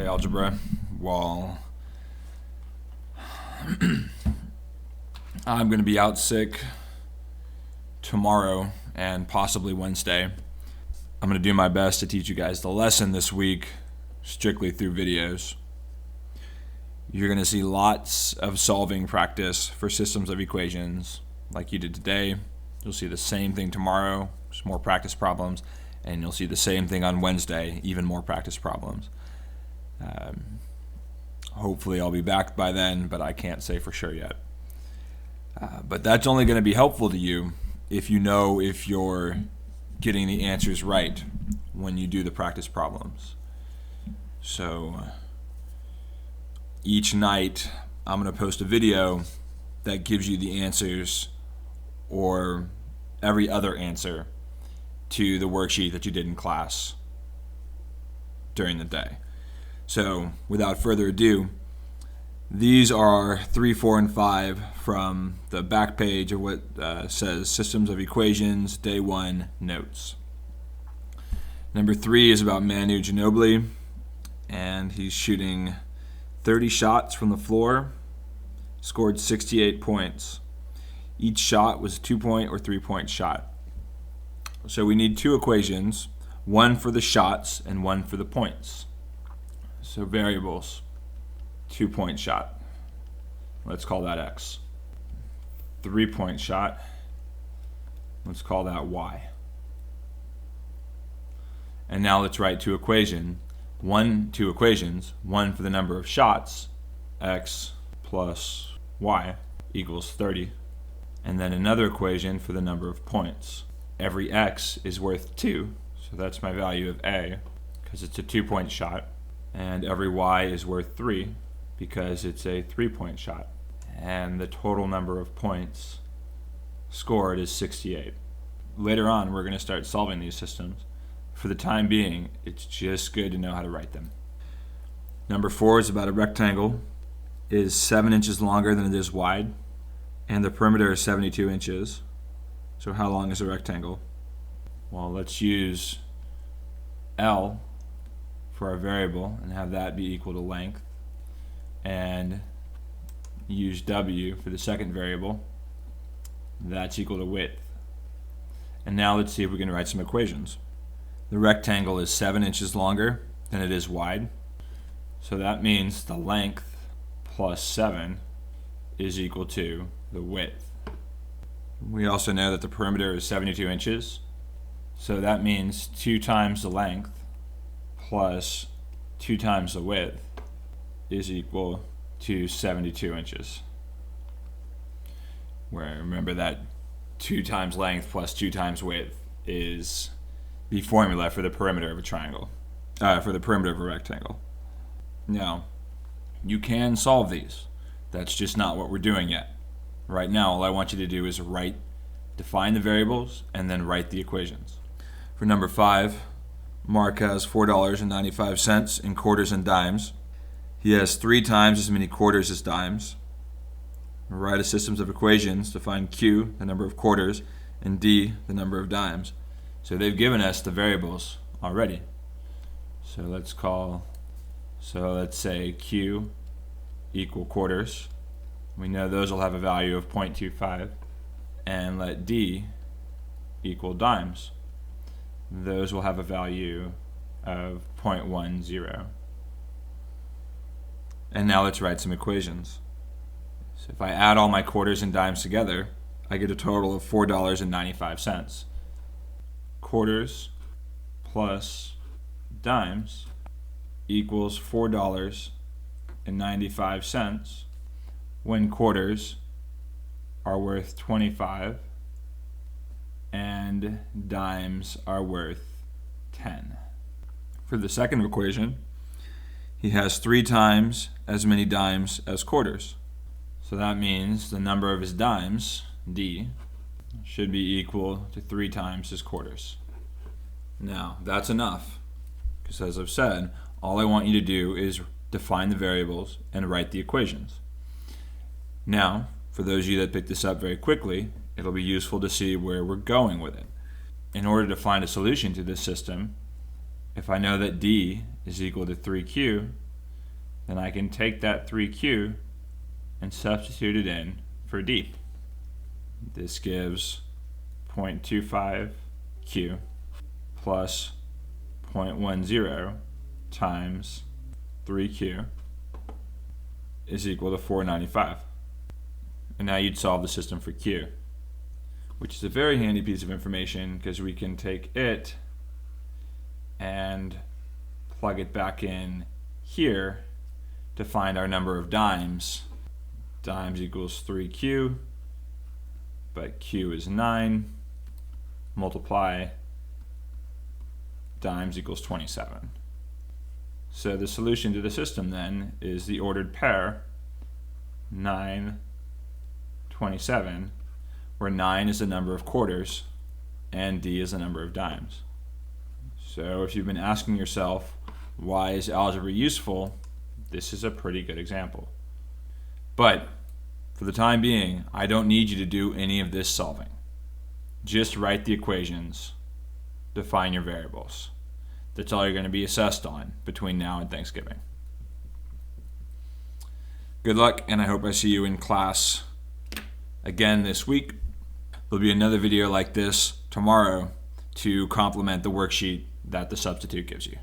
Okay, algebra. Well, I'm going to be out sick tomorrow and possibly Wednesday. I'm going to do my best to teach you guys the lesson this week strictly through videos. You're going to see lots of solving practice for systems of equations like you did today. You'll see the same thing tomorrow, just more practice problems, and you'll see the same thing on Wednesday, even more practice problems. Hopefully I'll be back by then, but I can't say for sure yet. But that's only going to be helpful to you if you know if you're getting the answers right when you do the practice problems. So each night I'm going to post a video that gives you the answers or every other answer to the worksheet that you did in class during the day. So without further ado, these are 3, 4, and 5 from the back page of what says Systems of Equations, Day 1 Notes. Number 3 is about Manu Ginobili, and he's shooting 30 shots from the floor, scored 68 points. Each shot was a 2-point or 3-point shot. So we need two equations, one for the shots and one for the points. So variables, 2-point shot, let's call that X. 3-point shot, let's call that Y. And now let's write two equations, one for the number of shots, X plus Y equals 30. And then another equation for the number of points. Every X is worth 2, so that's my value of A, because it's a 2-point shot. And every Y is worth 3 because it's a 3-point shot. And the total number of points scored is 68. Later on, we're going to start solving these systems. For the time being, it's just good to know how to write them. Number 4 is about a rectangle. It is 7 inches longer than it is wide, and the perimeter is 72 inches. So how long is a rectangle? Well, let's use L for our variable and have that be equal to length, and use W for the second variable. That's equal to width. And now let's see if we can write some equations. The rectangle is 7 inches longer than it is wide, so that means the length plus 7 is equal to the width. We also know that the perimeter is 72 inches, so that means 2 times the length plus 2 times the width is equal to 72 inches. Where remember that 2 times length plus 2 times width is the formula for the perimeter of a triangle, for the perimeter of a rectangle. Now, you can solve these. That's just not what we're doing yet. Right now, all I want you to do is define the variables and then write the equations. For number 5, Mark has $4.95 in quarters and dimes. He has 3 times as many quarters as dimes. Write a systems of equations to find Q, the number of quarters, and D, the number of dimes. So they've given us the variables already. So let's say Q equal quarters. We know those will have a value of 0.25. And let D equal dimes. Those will have a value of 0.10. And now let's write some equations. So if I add all my quarters and dimes together, I get a total of $4.95. Quarters plus dimes equals $4.95 when quarters are worth 25 and dimes are worth 10. For the second equation, he has 3 times as many dimes as quarters. So that means the number of his dimes, D, should be equal to 3 times his quarters. Now, that's enough, because as I've said, all I want you to do is define the variables and write the equations. Now, for those of you that picked this up very quickly, it'll be useful to see where we're going with it. In order to find a solution to this system, if I know that D is equal to 3Q, then I can take that 3Q and substitute it in for D. This gives 0.25Q plus 0.10 times 3Q is equal to 495. And now you'd solve the system for Q, which is a very handy piece of information because we can take it and plug it back in here to find our number of dimes. Dimes equals 3Q, but Q is 9, multiply dimes equals 27. So the solution to the system then is the ordered pair 9, 27, where 9 is the number of quarters and D is the number of dimes. So if you've been asking yourself, why is algebra useful, this is a pretty good example. But for the time being, I don't need you to do any of this solving. Just write the equations, define your variables. That's all you're going to be assessed on between now and Thanksgiving. Good luck, and I hope I see you in class again this week. There'll be another video like this tomorrow to complement the worksheet that the substitute gives you.